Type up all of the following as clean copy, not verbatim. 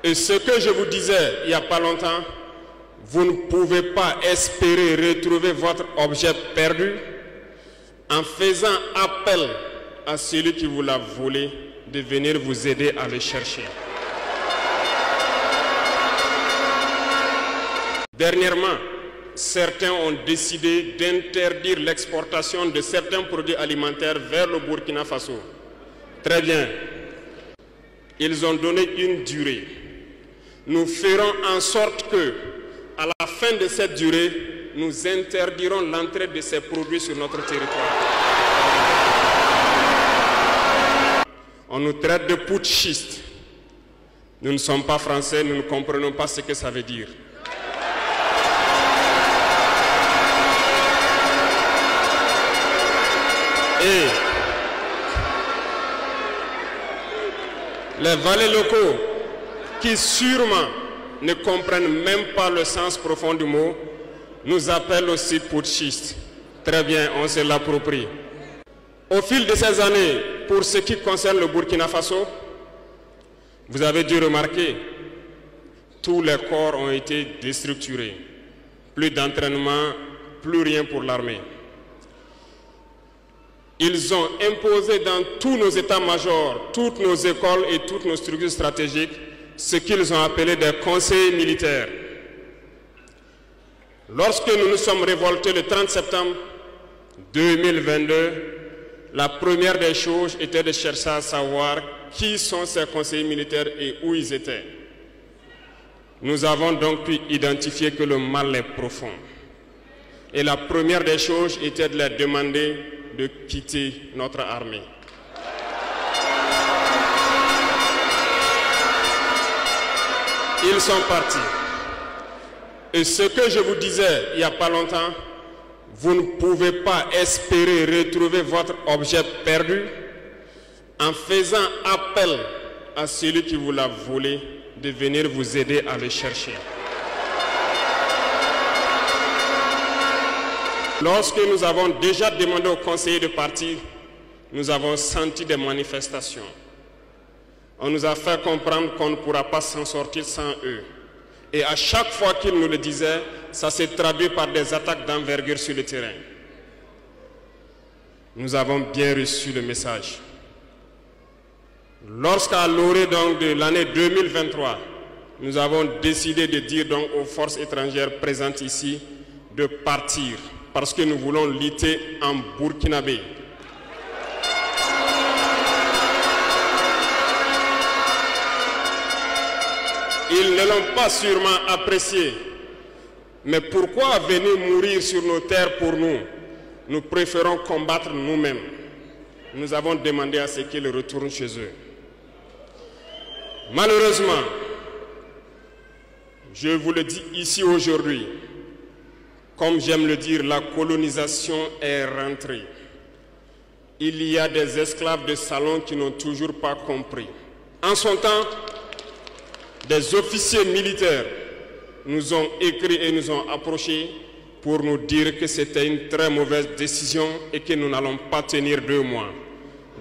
Et ce que je vous disais il n'y a pas longtemps, vous ne pouvez pas espérer retrouver votre objet perdu en faisant appel à celui qui vous l'a volé de venir vous aider à le chercher. Dernièrement, certains ont décidé d'interdire l'exportation de certains produits alimentaires vers le Burkina Faso. Très bien. Ils ont donné une durée. Nous ferons en sorte que, à la fin de cette durée, nous interdirons l'entrée de ces produits sur notre territoire. On nous traite de putschistes. Nous ne sommes pas français, nous ne comprenons pas ce que ça veut dire. Et les valets locaux, qui sûrement ne comprennent même pas le sens profond du mot, nous appellent aussi putschistes. Très bien, on se l'approprie. Au fil de ces années, pour ce qui concerne le Burkina Faso, vous avez dû remarquer, tous les corps ont été déstructurés. Plus d'entraînement, plus rien pour l'armée. Ils ont imposé dans tous nos états-majors, toutes nos écoles et toutes nos structures stratégiques ce qu'ils ont appelé des conseillers militaires. Lorsque nous nous sommes révoltés le 30 septembre 2022, la première des choses était de chercher à savoir qui sont ces conseillers militaires et où ils étaient. Nous avons donc pu identifier que le mal est profond. Et la première des choses était de leur demander de quitter notre armée. Ils sont partis. Et ce que je vous disais il n'y a pas longtemps, vous ne pouvez pas espérer retrouver votre objet perdu en faisant appel à celui qui vous l'a volé de venir vous aider à le chercher. Lorsque nous avons déjà demandé aux conseillers de partir, nous avons senti des manifestations. On nous a fait comprendre qu'on ne pourra pas s'en sortir sans eux. Et à chaque fois qu'ils nous le disaient, ça s'est traduit par des attaques d'envergure sur le terrain. Nous avons bien reçu le message. Lorsqu'à l'orée de l'année 2023, nous avons décidé de dire donc aux forces étrangères présentes ici de partir parce que nous voulons lutter en burkinabé. Ils ne l'ont pas sûrement apprécié. Mais pourquoi venir mourir sur nos terres pour nous? Nous préférons combattre nous-mêmes. Nous avons demandé à ce qu'ils retournent chez eux. Malheureusement, je vous le dis ici aujourd'hui, comme j'aime le dire, la colonisation est rentrée. Il y a des esclaves de salon qui n'ont toujours pas compris. En son temps, des officiers militaires nous ont écrit et nous ont approchés pour nous dire que c'était une très mauvaise décision et que nous n'allons pas tenir 2 mois.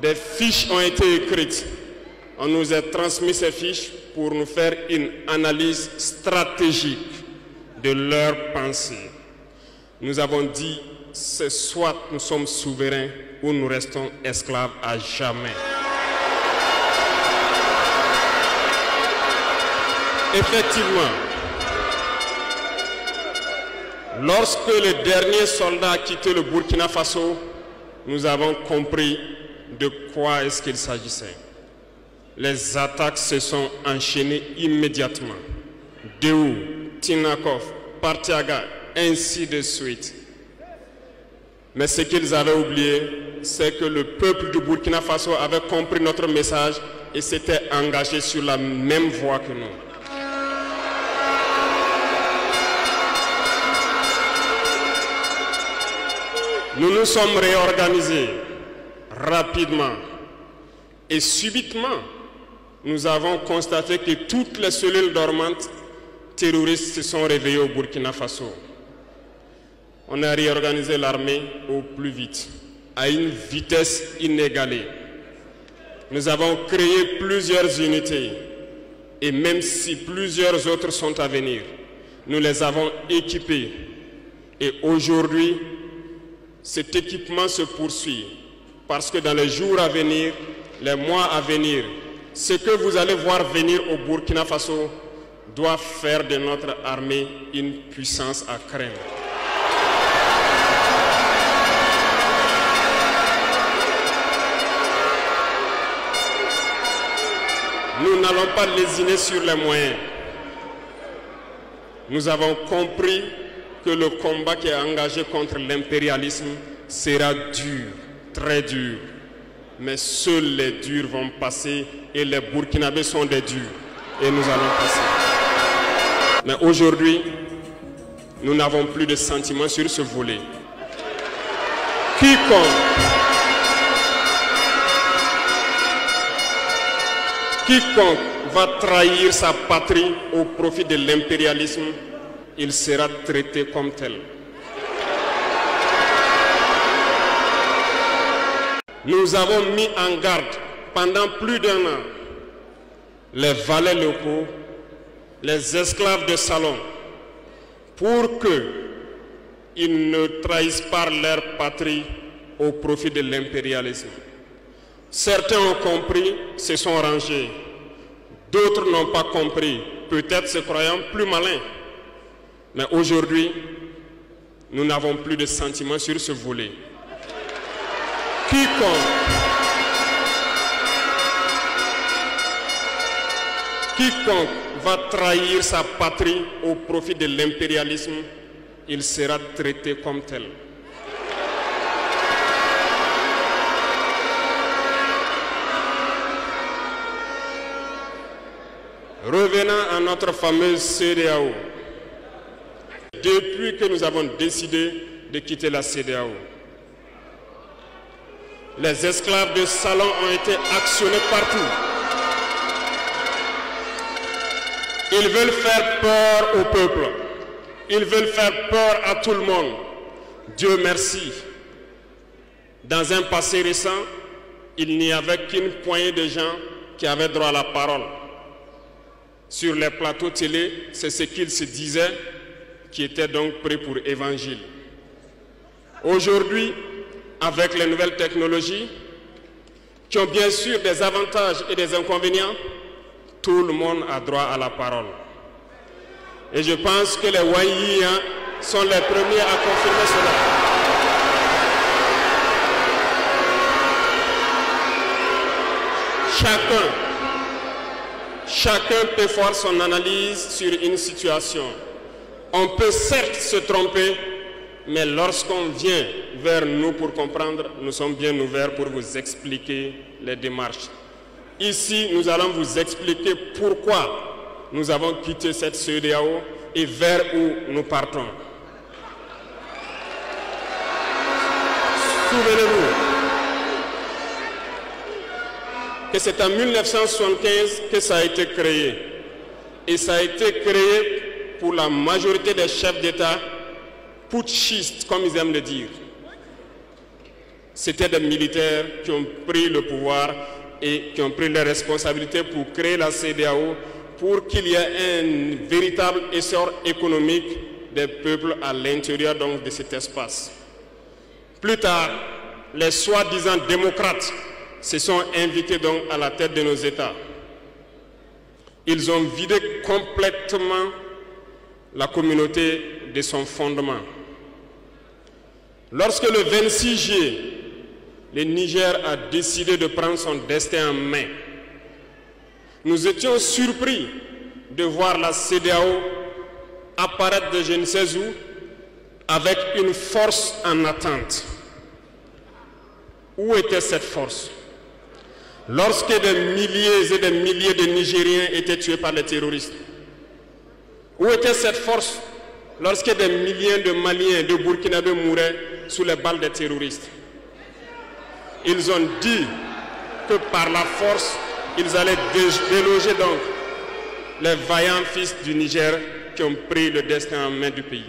Des fiches ont été écrites. On nous a transmis ces fiches pour nous faire une analyse stratégique de leurs pensées. Nous avons dit, c'est soit nous sommes souverains ou nous restons esclaves à jamais. Effectivement, lorsque le dernier soldat a quitté le Burkina Faso, nous avons compris de quoi est-ce qu'il s'agissait. Les attaques se sont enchaînées immédiatement. Déou, Tinakov, Partiaga, ainsi de suite. Mais ce qu'ils avaient oublié, c'est que le peuple du Burkina Faso avait compris notre message et s'était engagé sur la même voie que nous. Nous nous sommes réorganisés rapidement et subitement, nous avons constaté que toutes les cellules dormantes terroristes se sont réveillées au Burkina Faso. On a réorganisé l'armée au plus vite, à une vitesse inégalée. Nous avons créé plusieurs unités. Et même si plusieurs autres sont à venir, nous les avons équipés. Et aujourd'hui, cet équipement se poursuit parce que dans les jours à venir, les mois à venir, ce que vous allez voir venir au Burkina Faso doit faire de notre armée une puissance à craindre. Nous n'allons pas lésiner sur les moyens. Nous avons compris que le combat qui est engagé contre l'impérialisme sera dur, très dur. Mais seuls les durs vont passer et les Burkinabés sont des durs. Et nous allons passer. Mais aujourd'hui, nous n'avons plus de sentiments sur ce volet. Quiconque va trahir sa patrie au profit de l'impérialisme, il sera traité comme tel. Nous avons mis en garde pendant plus d'1 an les valets locaux, les esclaves de salon, pour qu'ils ne trahissent pas leur patrie au profit de l'impérialisme. Certains ont compris, se sont rangés. D'autres n'ont pas compris, peut-être se croyant plus malins. Mais aujourd'hui, nous n'avons plus de sentiments sur ce volet. Quiconque va trahir sa patrie au profit de l'impérialisme, il sera traité comme tel. Revenant à notre fameuse CEDEAO, depuis que nous avons décidé de quitter la CEDEAO, les esclaves de salon ont été actionnés partout. Ils veulent faire peur au peuple. Ils veulent faire peur à tout le monde. Dieu merci. Dans un passé récent, il n'y avait qu'une poignée de gens qui avaient droit à la parole. Sur les plateaux télé, c'est ce qu'ils se disaient qui étaient donc prêts pour l'évangile. Aujourd'hui, avec les nouvelles technologies, qui ont bien sûr des avantages et des inconvénients, tout le monde a droit à la parole. Et je pense que les Wanyis sont les premiers à confirmer cela. Chacun peut faire son analyse sur une situation. On peut certes se tromper, mais lorsqu'on vient vers nous pour comprendre, nous sommes bien ouverts pour vous expliquer les démarches. Ici, nous allons vous expliquer pourquoi nous avons quitté cette CEDEAO et vers où nous partons. Souvenez-vous que c'est en 1975 que ça a été créé. Et ça a été créé pour la majorité des chefs d'État putschistes, comme ils aiment le dire. C'était des militaires qui ont pris le pouvoir et qui ont pris les responsabilités pour créer la CEDEAO pour qu'il y ait un véritable essor économique des peuples à l'intérieur donc de cet espace. Plus tard, les soi-disant démocrates se sont invités donc à la tête de nos États. Ils ont vidé complètement la communauté de son fondement. Lorsque le 26 juillet, le Niger a décidé de prendre son destin en main, nous étions surpris de voir la CEDEAO apparaître de je ne sais où avec une force en attente. Où était cette force? Lorsque des milliers et des milliers de Nigériens étaient tués par les terroristes, où était cette force lorsque des milliers de Maliens, de Burkinabés mouraient sous les balles des terroristes? Ils ont dit que par la force, ils allaient déloger donc les vaillants fils du Niger qui ont pris le destin en main du pays.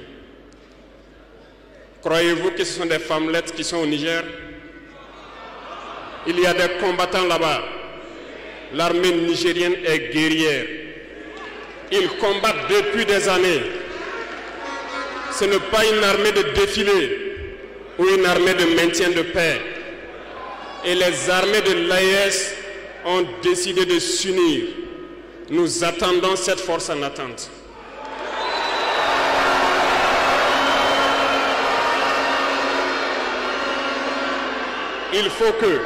Croyez-vous que ce sont des femmelettes qui sont au Niger? Il y a des combattants là-bas. L'armée nigérienne est guerrière. Ils combattent depuis des années. Ce n'est pas une armée de défilé ou une armée de maintien de paix. Et les armées de l'AES ont décidé de s'unir. Nous attendons cette force en attente. Il faut que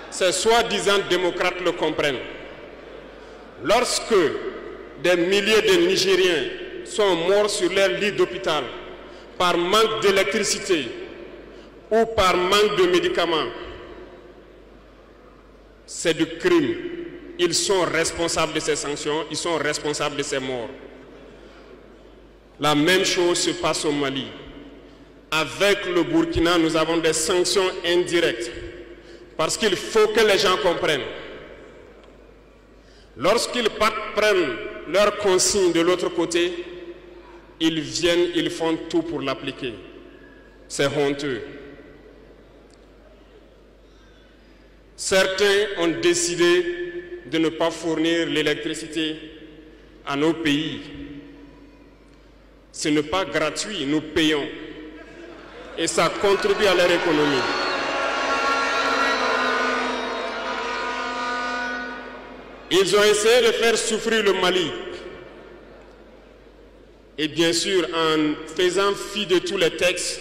ces soi-disant démocrates le comprennent. Lorsque des milliers de Nigériens sont morts sur leur lit d'hôpital par manque d'électricité ou par manque de médicaments, c'est du crime. Ils sont responsables de ces sanctions, ils sont responsables de ces morts. La même chose se passe au Mali. Avec le Burkina, nous avons des sanctions indirectes parce qu'il faut que les gens comprennent. Lorsqu'ils prennent leurs consignes de l'autre côté, ils viennent, ils font tout pour l'appliquer. C'est honteux. Certains ont décidé de ne pas fournir l'électricité à nos pays. Ce n'est pas gratuit, nous payons. Et ça contribue à leur économie. Ils ont essayé de faire souffrir le Mali. Et bien sûr, en faisant fi de tous les textes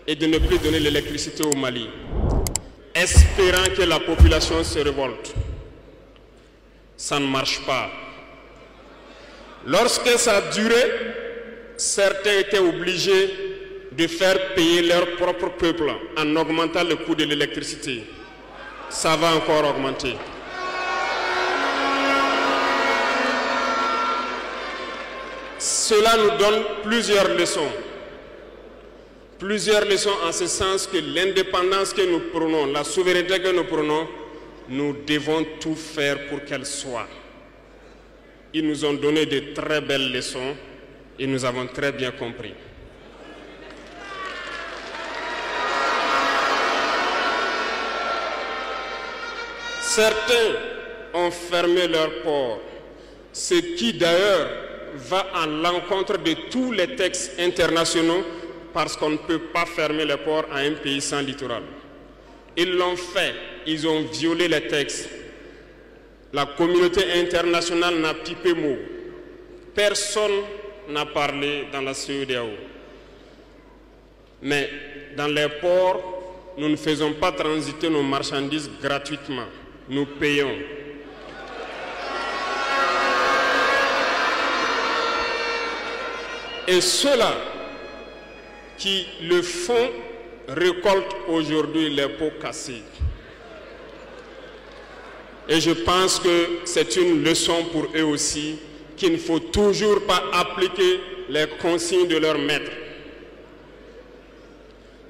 et de ne plus donner l'électricité au Mali, espérant que la population se révolte. Ça ne marche pas. Lorsque ça a duré, certains étaient obligés de faire payer leur propre peuple en augmentant le coût de l'électricité. Ça va encore augmenter. Cela nous donne plusieurs leçons. Plusieurs leçons en ce sens que l'indépendance que nous prenons, la souveraineté que nous prenons, nous devons tout faire pour qu'elle soit. Ils nous ont donné de très belles leçons et nous avons très bien compris. Certains ont fermé leurs ports, ce qui d'ailleurs va à l'encontre de tous les textes internationaux parce qu'on ne peut pas fermer les ports à un pays sans littoral. Ils l'ont fait, ils ont violé les textes. La communauté internationale n'a pipé mot. Personne n'a parlé dans la CEDEAO. Mais dans les ports, nous ne faisons pas transiter nos marchandises gratuitement. Nous payons. Et ceux-là qui le font récoltent aujourd'hui les pots cassés. Et je pense que c'est une leçon pour eux aussi, qu'il ne faut toujours pas appliquer les consignes de leur maître.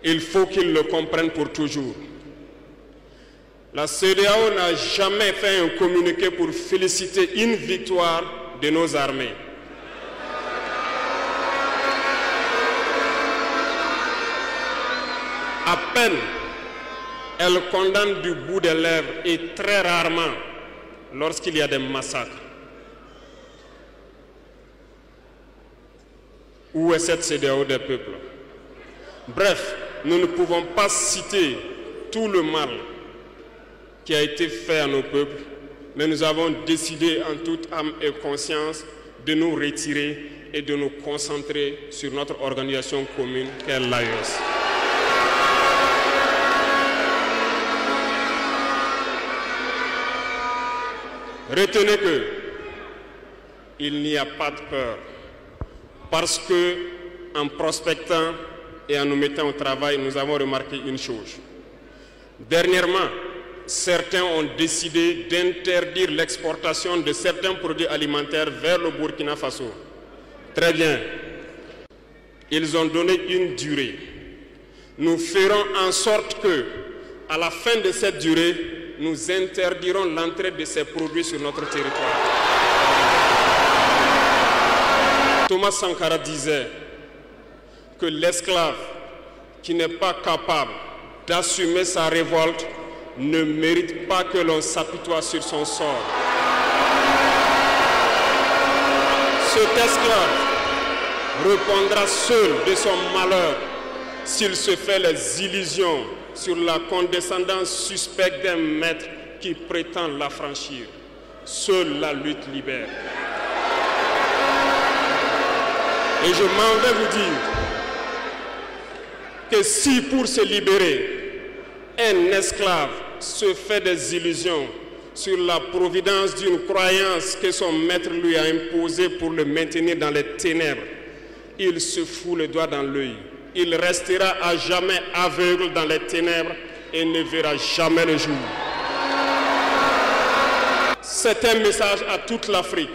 Il faut qu'ils le comprennent pour toujours. La CEDEAO n'a jamais fait un communiqué pour féliciter une victoire de nos armées. À peine, elle condamne du bout des lèvres et très rarement lorsqu'il y a des massacres. Où est cette CEDEAO des peuples? Bref, nous ne pouvons pas citer tout le mal qui a été fait à nos peuples, mais nous avons décidé en toute âme et conscience de nous retirer et de nous concentrer sur notre organisation commune qu'est l'AES. Retenez que il n'y a pas de peur, parce que en prospectant et en nous mettant au travail, nous avons remarqué une chose. Dernièrement, certains ont décidé d'interdire l'exportation de certains produits alimentaires vers le Burkina Faso. Très bien. Ils ont donné une durée. Nous ferons en sorte que, à la fin de cette durée, nous interdirons l'entrée de ces produits sur notre territoire. Thomas Sankara disait que l'esclave qui n'est pas capable d'assumer sa révolte ne mérite pas que l'on s'apitoie sur son sort. cet esclave répondra seul de son malheur s'il se fait les illusions sur la condescendance suspecte d'un maître qui prétend l'affranchir. Seule la lutte libère. Et je m'en vais vous dire que si pour se libérer, un esclave se fait des illusions sur la providence d'une croyance que son maître lui a imposée pour le maintenir dans les ténèbres, il se fout le doigt dans l'œil. Il restera à jamais aveugle dans les ténèbres et ne verra jamais le jour. C'est un message à toute l'Afrique.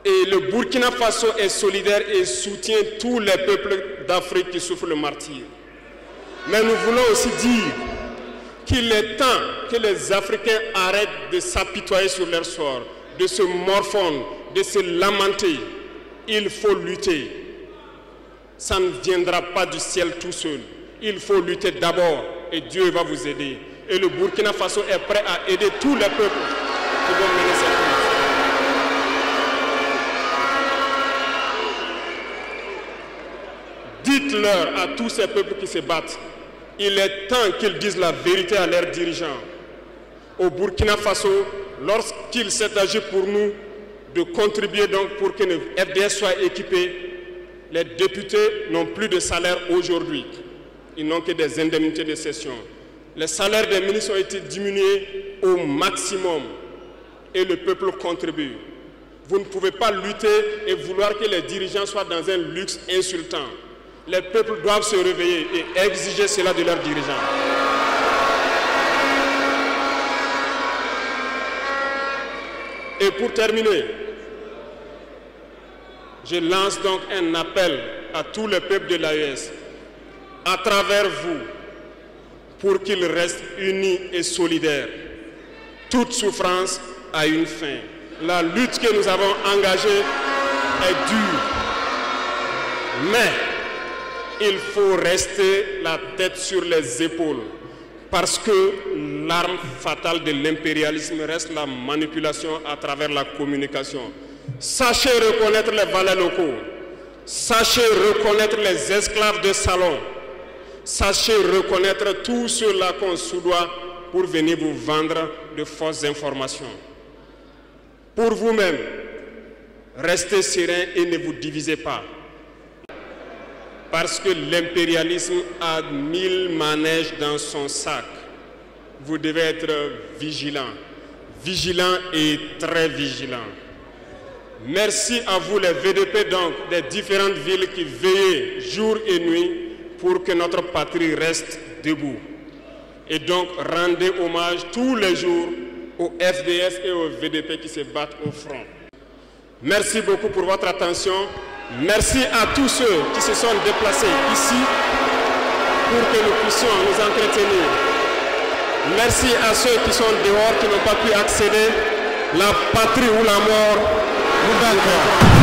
Et le Burkina Faso est solidaire et soutient tous les peuples d'Afrique qui souffrent le martyre. Mais nous voulons aussi dire qu'il est temps que les Africains arrêtent de s'apitoyer sur leur sort, de se morfondre, de se lamenter. Il faut lutter. Ça ne viendra pas du ciel tout seul. Il faut lutter d'abord et Dieu va vous aider. Et le Burkina Faso est prêt à aider tous les peuples qui vont mener cette lutte. Dites-leur à tous ces peuples qui se battent, il est temps qu'ils disent la vérité à leurs dirigeants. Au Burkina Faso, lorsqu'il s'est agi pour nous de contribuer donc pour que le FDS soit équipé, les députés n'ont plus de salaire aujourd'hui. Ils n'ont que des indemnités de session. Les salaires des ministres ont été diminués au maximum et le peuple contribue. Vous ne pouvez pas lutter et vouloir que les dirigeants soient dans un luxe insultant. Les peuples doivent se réveiller et exiger cela de leurs dirigeants. Et pour terminer, je lance donc un appel à tous les peuples de l'AES, à travers vous, pour qu'ils restent unis et solidaires. Toute souffrance a une fin. La lutte que nous avons engagée est dure. Mais il faut rester la tête sur les épaules parce que l'arme fatale de l'impérialisme reste la manipulation à travers la communication. Sachez reconnaître les valets locaux. Sachez reconnaître les esclaves de salon. Sachez reconnaître tout ceux-là qu'on soudoie pour venir vous vendre de fausses informations. Pour vous-même, restez serein et ne vous divisez pas. Parce que l'impérialisme a 1000 manèges dans son sac. Vous devez être vigilant. Vigilant et très vigilant. Merci à vous les VDP donc des différentes villes qui veillent jour et nuit pour que notre patrie reste debout. Et donc rendez hommage tous les jours aux FDS et aux VDP qui se battent au front. Merci beaucoup pour votre attention. Merci à tous ceux qui se sont déplacés ici pour que nous puissions nous entretenir. Merci à ceux qui sont dehors, qui n'ont pas pu accéder. La patrie ou la mort, nous